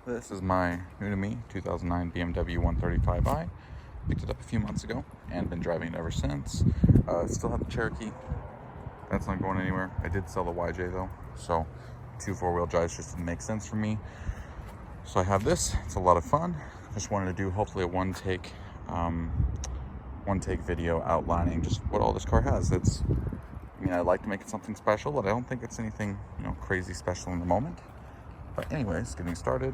This is my new to me 2009 BMW 135i. Picked it up a few months ago and been driving it ever since. Still have the Cherokee. That's not going anywhere. I did sell the YJ though, so 2 4-wheel drives just didn't make sense for me. So I have this. It's a lot of fun. Just wanted to do hopefully a one take video outlining just what all this car has. I'd like to make it something special, but I don't think it's anything crazy special in the moment. But anyways, getting started.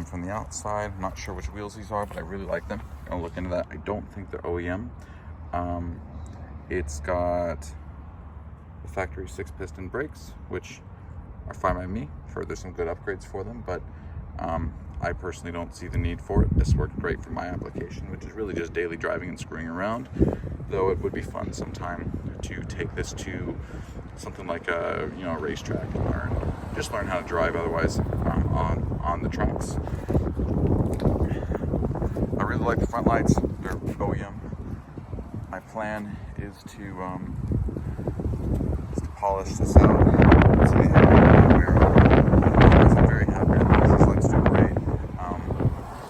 From the outside, I'm not sure which wheels these are, but I really like them. I'll look into that. I don't think they're OEM. It's got the factory 6-piston brakes, which are fine by me. I've heard there's some good upgrades for them, but I personally don't see the need for it. This worked great for my application, which is really just daily driving and screwing around. Though it would be fun sometime to take this to something like a racetrack and learn how to drive otherwise on the tracks. I really like the front lights. They're OEM. My plan is to polish this out. I'm very happy with this. These lights do great.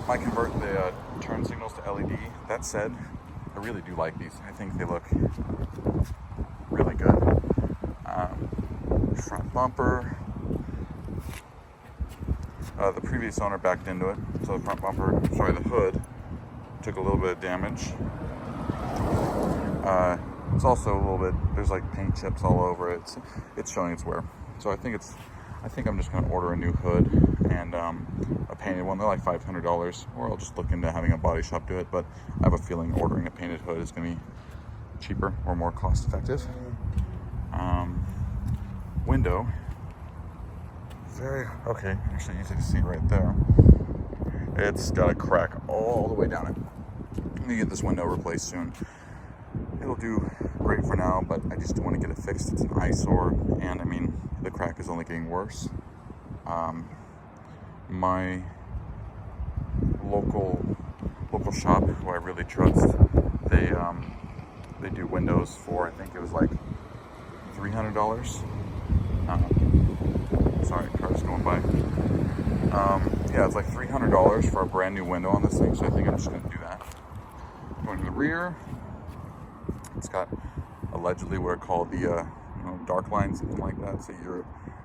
Might convert the turn signals to LED. That said, I really do like these. I think they look really good. Front bumper. The previous owner backed into it, so the the hood took a little bit of damage. It's also a little bit, there's like paint chips all over it. It's showing its wear. So I think I'm just gonna order a new hood and a painted one. They're like $500, or I'll just look into having a body shop do it, but I have a feeling ordering a painted hood is gonna be cheaper or more cost effective. Window. Okay, actually easy to see right there. It's got a crack all the way down it. I'm gonna get this window replaced soon. It'll do great for now, but I just want to get it fixed. It's an eyesore, and the crack is only getting worse. My local shop, who I really trust, they do windows for, I think it was like $300. Sorry, car's going by. Yeah, it's like $300 for a brand new window on this thing, so I think I'm just gonna do that. Going to the rear, it's got allegedly what are called the dark lines, something like that. So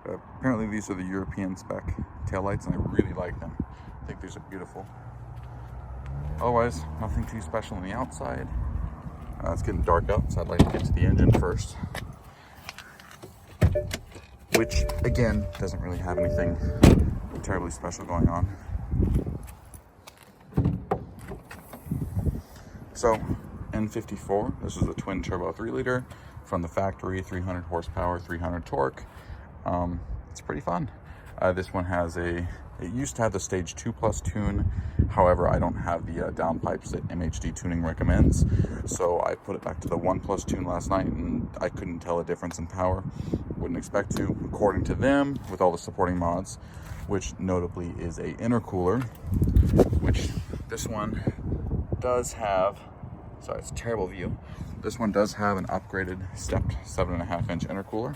apparently these are the European spec taillights, and I really like them. I think these are beautiful. Otherwise, nothing too special on the outside. It's getting dark out, so I'd like to get to the engine first, which again doesn't really have anything terribly special going on. So N54, this is a twin turbo 3-liter from the factory, 300 horsepower, 300 torque. It's pretty fun. This one has it used to have the stage 2+ tune. However, I don't have the downpipes that MHD tuning recommends, so I put it back to the 1+ tune last night, and I couldn't tell a difference in power. Wouldn't expect to, according to them, with all the supporting mods, which notably is a intercooler, which this one does have. Sorry, it's a terrible view. This one does have an upgraded stepped 7.5-inch intercooler.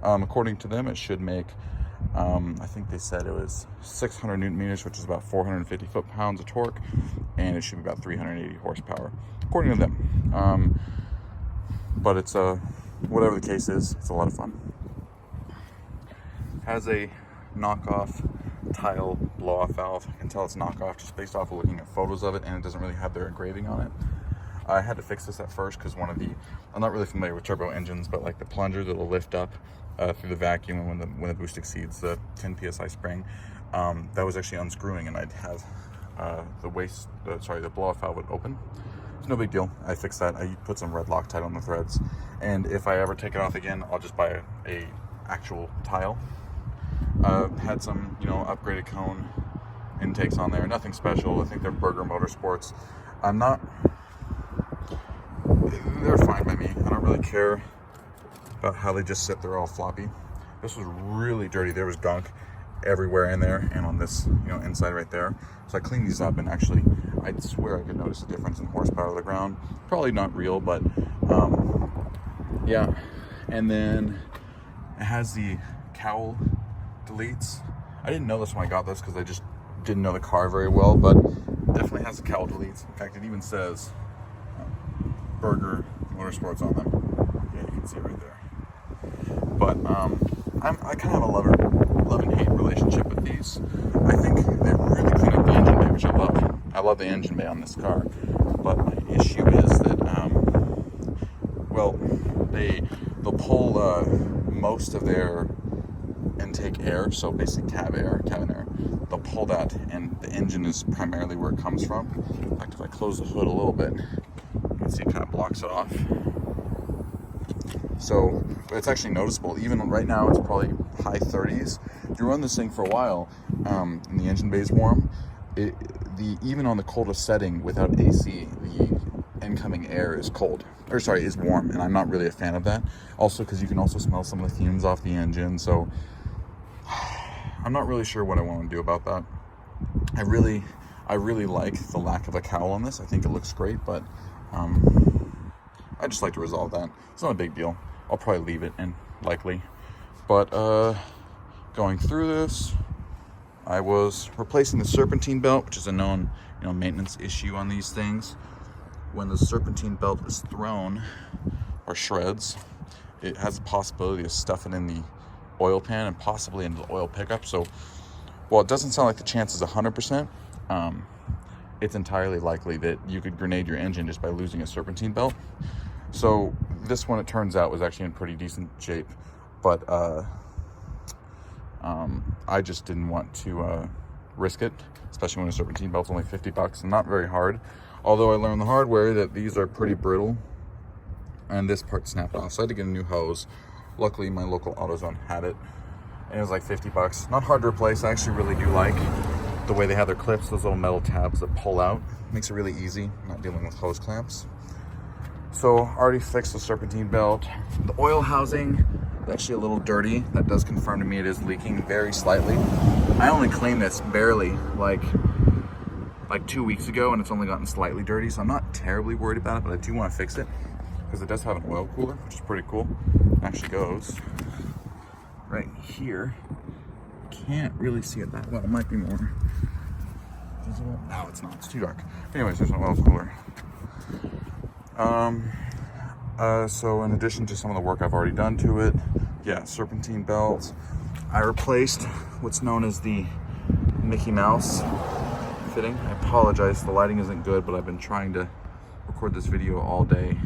According to them, it should make, I think they said it was 600 Newton meters, which is about 450 foot-pounds of torque, and it should be about 380 horsepower, according to them. But it's whatever the case is, it's a lot of fun. Has a knockoff tile blow-off valve. I can tell it's knockoff just based off of looking at photos of it, and it doesn't really have their engraving on it. I had to fix this at first because I'm not really familiar with turbo engines, but like the plunger that'll lift up through the vacuum when the boost exceeds the 10 psi spring, that was actually unscrewing, and I'd have the blow-off valve would open. It's no big deal. I fixed that. I put some red Loctite on the threads, and if I ever take it off again, I'll just buy a actual tile. Had some upgraded cone intakes on there. Nothing special. I think they're Burger Motorsports. They're fine by me. I don't really care about how they just sit there all floppy. This was really dirty. There was gunk everywhere in there, and on this inside right there. So I cleaned these up, and actually I'd swear I could notice a difference in horsepower of the ground. Probably not real, but yeah. And then it has the cowl deletes. I didn't know this when I got this because I just didn't know the car very well, but definitely has the cowl deletes. In fact, it even says Burger Motorsports on them. Yeah, you can see it right there. But I kind of have a love and hate relationship with these. I think they really clean up the engine bay, which I love. I love the engine bay on this car. But my issue is that, well, they'll pull most of their intake air, so basically cabin air. They'll pull that, and the engine is primarily where it comes from. In fact, if I close the hood a little bit, you can see it kind of blocks it off. So it's actually noticeable. Even right now, it's probably high 30s. If you run this thing for a while, and the engine bay is warm, even on the coldest setting without AC, the incoming air is cold, or sorry, is warm, and I'm not really a fan of that. Also, because you can also smell some of the fumes off the engine, so I'm not really sure what I want to do about that. I really like the lack of a cowl on this. I think it looks great, but I'd just like to resolve that. It's not a big deal. I'll probably leave it in, likely. But going through this, I was replacing the serpentine belt, which is a known, maintenance issue on these things. When the serpentine belt is thrown or shreds, it has the possibility of stuffing in the oil pan and possibly into the oil pickup. So, while it doesn't sound like the chance is 100%, it's entirely likely that you could grenade your engine just by losing a serpentine belt. So this one, it turns out, was actually in pretty decent shape, but I just didn't want to risk it, especially when a serpentine belt's only $50 and not very hard. Although I learned the hard way that these are pretty brittle, and this part snapped off, so I had to get a new hose. Luckily, my local AutoZone had it, and it was like $50. Not hard to replace. I actually really do like the way they have their clips, those little metal tabs that pull out. Makes it really easy, not dealing with hose clamps. So already fixed the serpentine belt. The oil housing is actually a little dirty. That does confirm to me it is leaking very slightly. I only cleaned this barely like 2 weeks ago, and it's only gotten slightly dirty, so I'm not terribly worried about it, but I do want to fix it because it does have an oil cooler, which is pretty cool. It actually goes right here. Can't really see it that well. It might be more visible. No, it's not. It's too dark. Anyways, there's an oil cooler. So in addition to some of the work I've already done to it, yeah, serpentine belts. I replaced what's known as the Mickey Mouse fitting. I apologize, the lighting isn't good, but I've been trying to record this video all day,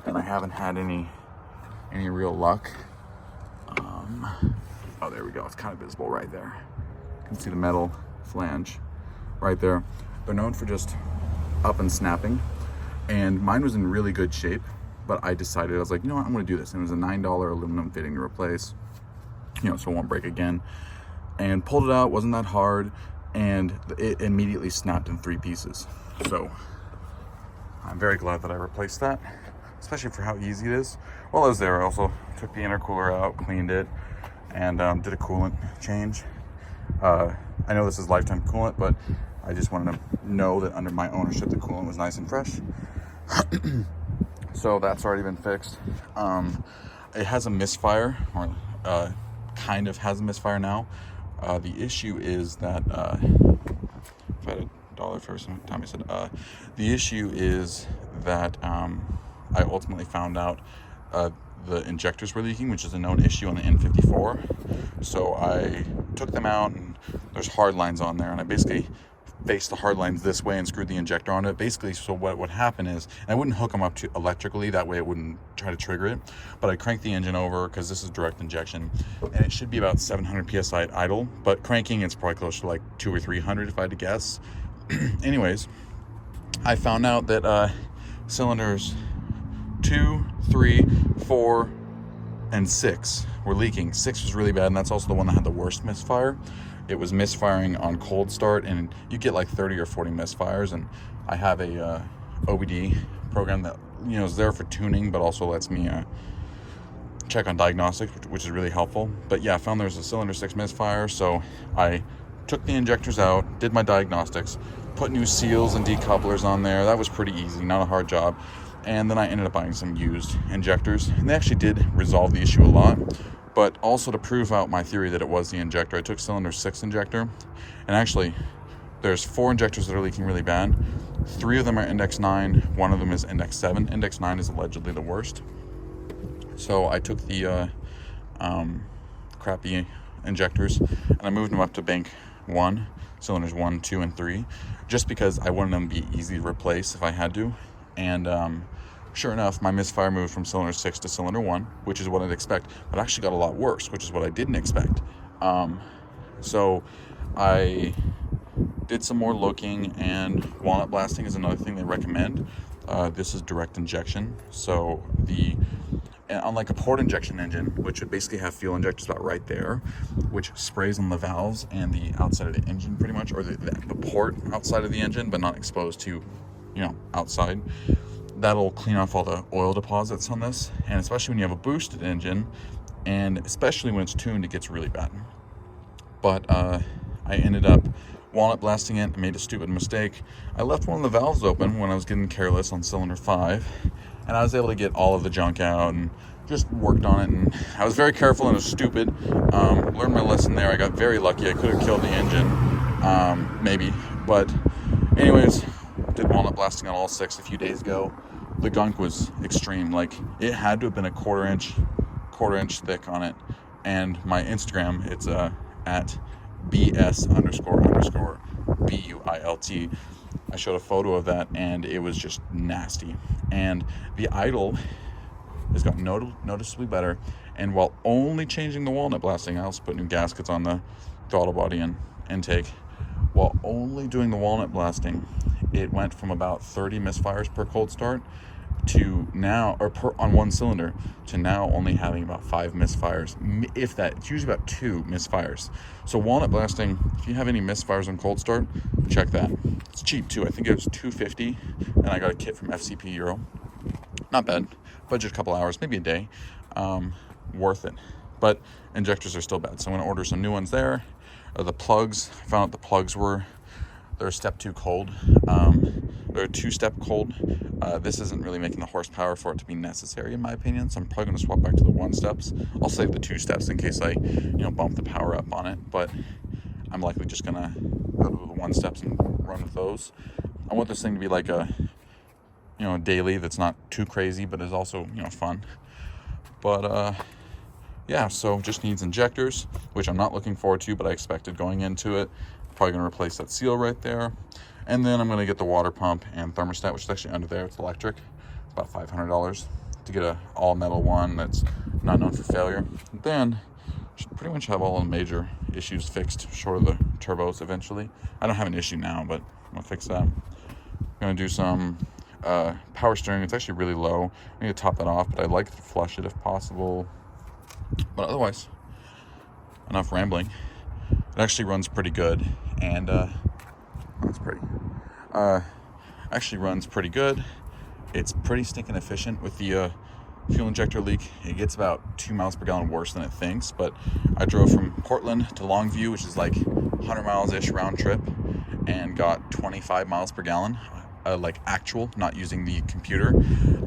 and I haven't had any real luck. Oh, there we go. It's kind of visible right there. You can see the metal flange right there. They're known for just up and snapping, and mine was in really good shape, but I decided, I was like, you know what, I'm going to do this. And it was a $9 aluminum fitting to replace, so it won't break again. And pulled it out, wasn't that hard, and it immediately snapped in 3 pieces. So I'm very glad that I replaced that, especially for how easy it is. While I was there, I also took the intercooler out, cleaned it, and did a coolant change. I know this is lifetime coolant, but I just wanted to know that under my ownership, the coolant was nice and fresh. So that's already been fixed. It has a misfire, or kind of has a misfire now. The issue is that, if I had $1 for every time I said, the issue is that I ultimately found out the injectors were leaking, which is a known issue on the N54. So I took them out, and there's hard lines on there, and I basically faced the hard lines this way and screwed the injector on it. Basically, so what would happen is, and I wouldn't hook them up to electrically, that way it wouldn't try to trigger it, but I cranked the engine over, because this is direct injection, and it should be about 700 PSI at idle, but cranking it's probably close to like 200 or 300 if I had to guess. Anyways, I found out that cylinders 2, 3, 4, and 6 were leaking. 6 was really bad, and that's also the one that had the worst misfire. It was misfiring on cold start, and you get like 30 or 40 misfires, and I have a OBD program that is there for tuning, but also lets me check on diagnostics, which is really helpful. But yeah, I found there was a cylinder 6 misfire, so I took the injectors out, did my diagnostics, put new seals and decouplers on there. That was pretty easy, not a hard job. And then I ended up buying some used injectors, and they actually did resolve the issue a lot. But also to prove out my theory that it was the injector, I took cylinder 6 injector, and actually there's 4 injectors that are leaking really bad. 3 of them are index 9, 1 of them is index 7. Index 9 is allegedly the worst. So I took the crappy injectors and I moved them up to bank 1, cylinders 1, 2, and 3, just because I wanted them to be easy to replace if I had to. And sure enough, my misfire moved from cylinder 6 to cylinder 1, which is what I'd expect, but actually got a lot worse, which is what I didn't expect. So I did some more looking, and walnut blasting is another thing they recommend. This is direct injection, so unlike a port injection engine, which would basically have fuel injectors about right there, which sprays on the valves and the outside of the engine pretty much, or the port outside of the engine, but not exposed to, outside. That'll clean off all the oil deposits on this, and especially when you have a boosted engine, and especially when it's tuned, it gets really bad. But I ended up walnut blasting it. I made a stupid mistake. I left one of the valves open when I was getting careless on cylinder 5, and I was able to get all of the junk out and just worked on it, and I was very careful and it was stupid. Learned my lesson there. I got very lucky. I could have killed the engine, maybe, but anyways, did walnut blasting on all 6 a few days ago. The gunk was extreme. Like, it had to have been a quarter inch thick on it. And my Instagram, it's at BS__BUILT. I showed a photo of that, and it was just nasty. And the idle has got noticeably better. And while only changing the walnut blasting, I also put new gaskets on the throttle body and intake. While only doing the walnut blasting, it went from about 30 misfires per cold start to now, or on one cylinder, to now only having about 5 misfires. If that, it's usually about 2 misfires. So walnut blasting, if you have any misfires on cold start, check that. It's cheap too. I think it was $250, and I got a kit from FCP Euro. Not bad. Budget a couple hours, maybe a day. Worth it. But injectors are still bad, so I'm going to order some new ones there. The plugs, I found out the plugs they're step 2 cold. They're 2-step cold. This isn't really making the horsepower for it to be necessary, in my opinion, so I'm probably going to swap back to the 1 steps. I'll save the 2 steps in case I, bump the power up on it, but I'm likely just going to go to the 1 steps and run with those. I want this thing to be like a, daily that's not too crazy, but is also, fun. But, yeah, so just needs injectors, which I'm not looking forward to, but I expected going into it. Probably going to replace that seal right there. And then I'm going to get the water pump and thermostat, which is actually under there. It's electric. It's about $500 to get a all-metal one that's not known for failure. Then should pretty much have all the major issues fixed, short of the turbos eventually. I don't have an issue now, but I'm going to fix that. I'm going to do some power steering. It's actually really low. I need to top that off, but I'd like to flush it if possible. But otherwise, enough rambling. It actually runs pretty good, and actually runs pretty good. It's pretty stinking efficient with the fuel injector leak. It gets about 2 miles per gallon worse than it thinks, but I drove from Portland to Longview, which is like 100 miles-ish round trip, and got 25 miles per gallon, like actual, not using the computer.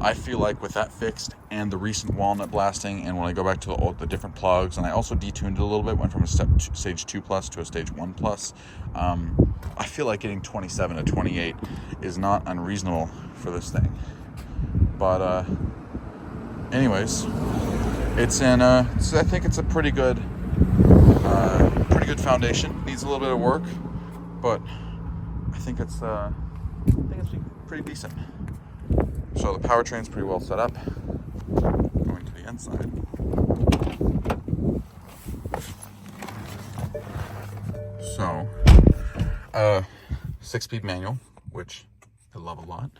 I feel like with that fixed and the recent walnut blasting, and when I go back to the different plugs, and I also detuned it a little bit, went from a stage 2 plus to a stage 1 plus, I feel like getting 27 to 28 is not unreasonable for this thing. But anyways, it's in I think it's a pretty good foundation. Needs a little bit of work, but I think it's pretty decent. So the powertrain's pretty well set up. Going to the inside. So, 6-speed manual, which I love a lot.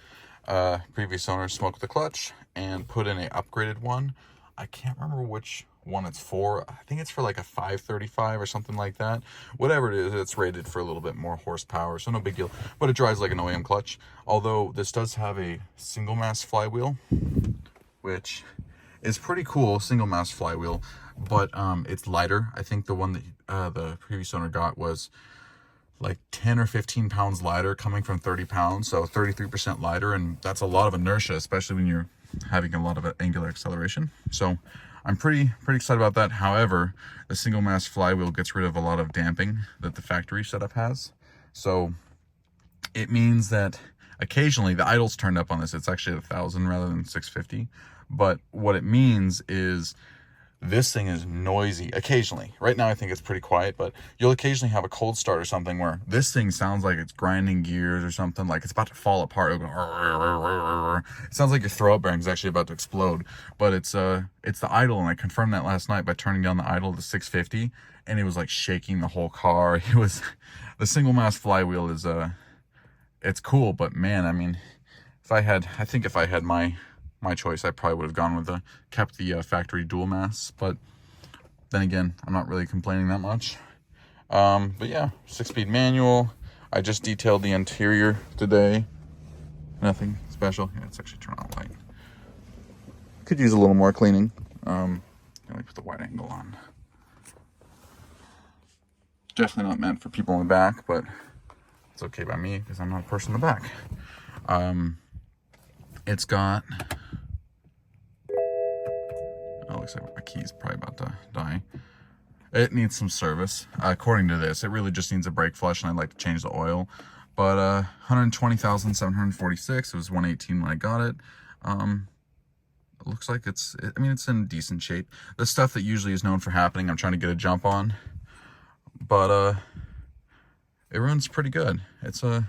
Previous owner smoked the clutch and put in a upgraded one. I can't remember which one it's for. I think it's for like a 535 or something like that. Whatever it is, it's rated for a little bit more horsepower, so no big deal. But it drives like an OEM clutch. Although this does have a single mass flywheel, which is pretty cool, single mass flywheel, but it's lighter. I think the one that the previous owner got was like 10 or 15 pounds lighter coming from 30 pounds, so 33% lighter, and that's a lot of inertia, especially when you're having a lot of angular acceleration. So I'm pretty excited about that. However, the single mass flywheel gets rid of a lot of damping that the factory setup has, so it means that occasionally the idle's turned up on this. It's actually 1,000 rather than 650, but what it means is this thing is noisy occasionally. Right now I think it's pretty quiet, but you'll occasionally have a cold start or something where this thing sounds like it's grinding gears or something, like it's about to fall apart. It'll go, it sounds like your throw-up bearing is actually about to explode, but it's the idle, and I confirmed that last night by turning down the idle to 650, and it was like shaking the whole car. It was, the single mass flywheel is it's cool, but man, I mean, if I had my choice, I probably would have gone with kept the factory dual mass, but then again, I'm not really complaining that much. But yeah, 6-speed manual. I just detailed the interior today. Nothing special. Yeah, let's actually turn on the light. Could use a little more cleaning. Let me put the wide angle on. Definitely not meant for people in the back, but it's okay by me because I'm not a person in the back. It's got, oh, looks like my key's probably about to die. It needs some service. According to this, it really just needs a brake flush, and I'd like to change the oil. But 120,746. It was 118 when I got it. It looks like it's in decent shape. The stuff that usually is known for happening, I'm trying to get a jump on. But it runs pretty good. It's a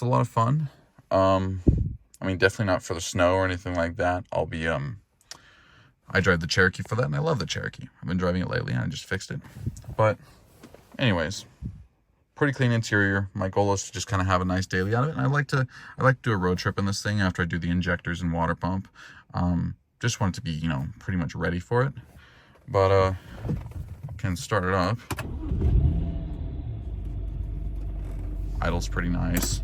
lot of fun. I mean, definitely not for the snow or anything like that. I drive the Cherokee for that, and I love the Cherokee. I've been driving it lately, and I just fixed it. But anyways, pretty clean interior. My goal is to just kind of have a nice daily out of it, and I like to do a road trip in this thing after I do the injectors and water pump. Just want it to be, pretty much ready for it. But can start it up. Idle's pretty nice.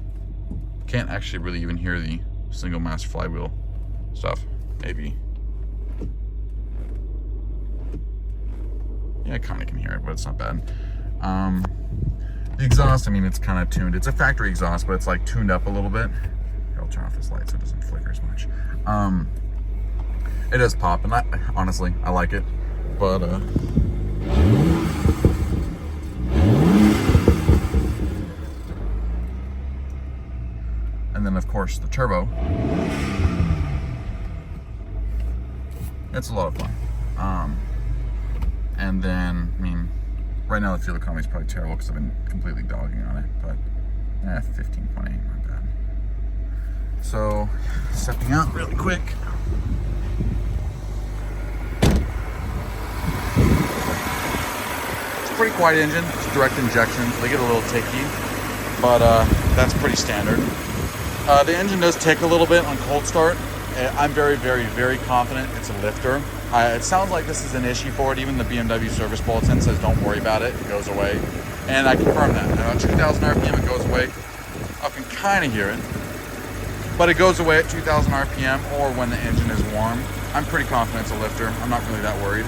Can't actually really even hear the single mass flywheel stuff. Maybe. Yeah, I kind of can hear it, but it's not bad. The exhaust, it's kind of tuned. It's a factory exhaust, but it's like tuned up a little bit. Here, I'll turn off this light so it doesn't flicker as much. It does pop, and honestly, I like it. But and then, of course, the turbo. It's a lot of fun. And then, right now the fuel economy is probably terrible because I've been completely dogging on it, but 15.8, not bad. So, stepping out really quick. It's a pretty quiet engine. It's direct injection, so they get a little ticky, but that's pretty standard. The engine does tick a little bit on cold start. I'm very, very, very confident it's a lifter. It sounds like this is an issue for it. Even the BMW service bulletin says don't worry about it, it goes away. And I confirm that. At 2,000 RPM it goes away. I can kind of hear it. But it goes away at 2,000 RPM or when the engine is warm. I'm pretty confident it's a lifter. I'm not really that worried.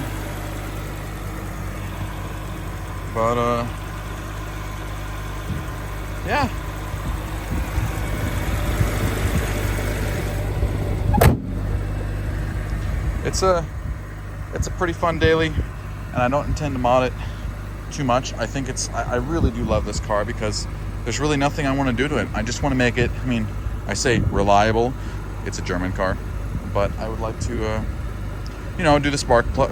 But, yeah. It's a pretty fun daily, and I don't intend to mod it too much. I think I really do love this car because there's really nothing I want to do to it. I just want to make it, I say reliable. It's a German car, but I would like to, do the spark plug,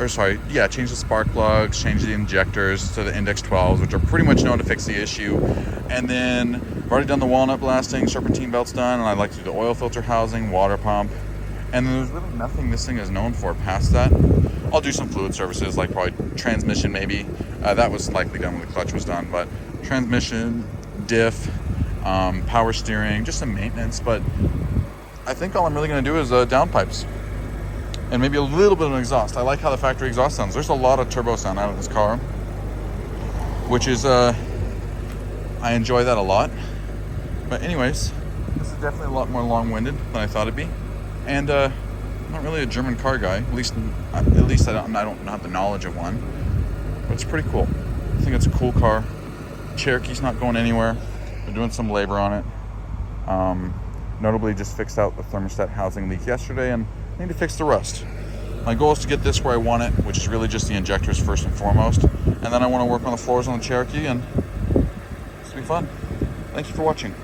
change the spark plugs, change the injectors to the index 12s, which are pretty much known to fix the issue. And then I've already done the walnut blasting, serpentine belt's done, and I'd like to do the oil filter housing, water pump. And then there's really nothing this thing is known for past that. I'll do some fluid services, like probably transmission maybe. That was likely done when the clutch was done, but transmission, diff, power steering, just some maintenance. But I think all I'm really going to do is downpipes and maybe a little bit of an exhaust. I like how the factory exhaust sounds. There's a lot of turbo sound out of this car, which is, I enjoy that a lot. But anyways, this is definitely a lot more long-winded than I thought it'd be. And I'm not really a German car guy. At least I don't have the knowledge of one. But it's pretty cool. I think it's a cool car. Cherokee's not going anywhere. We're doing some labor on it. Notably just fixed out the thermostat housing leak yesterday, and I need to fix the rust. My goal is to get this where I want it, which is really just the injectors first and foremost. And then I want to work on the floors on the Cherokee, and it's going to be fun. Thank you for watching.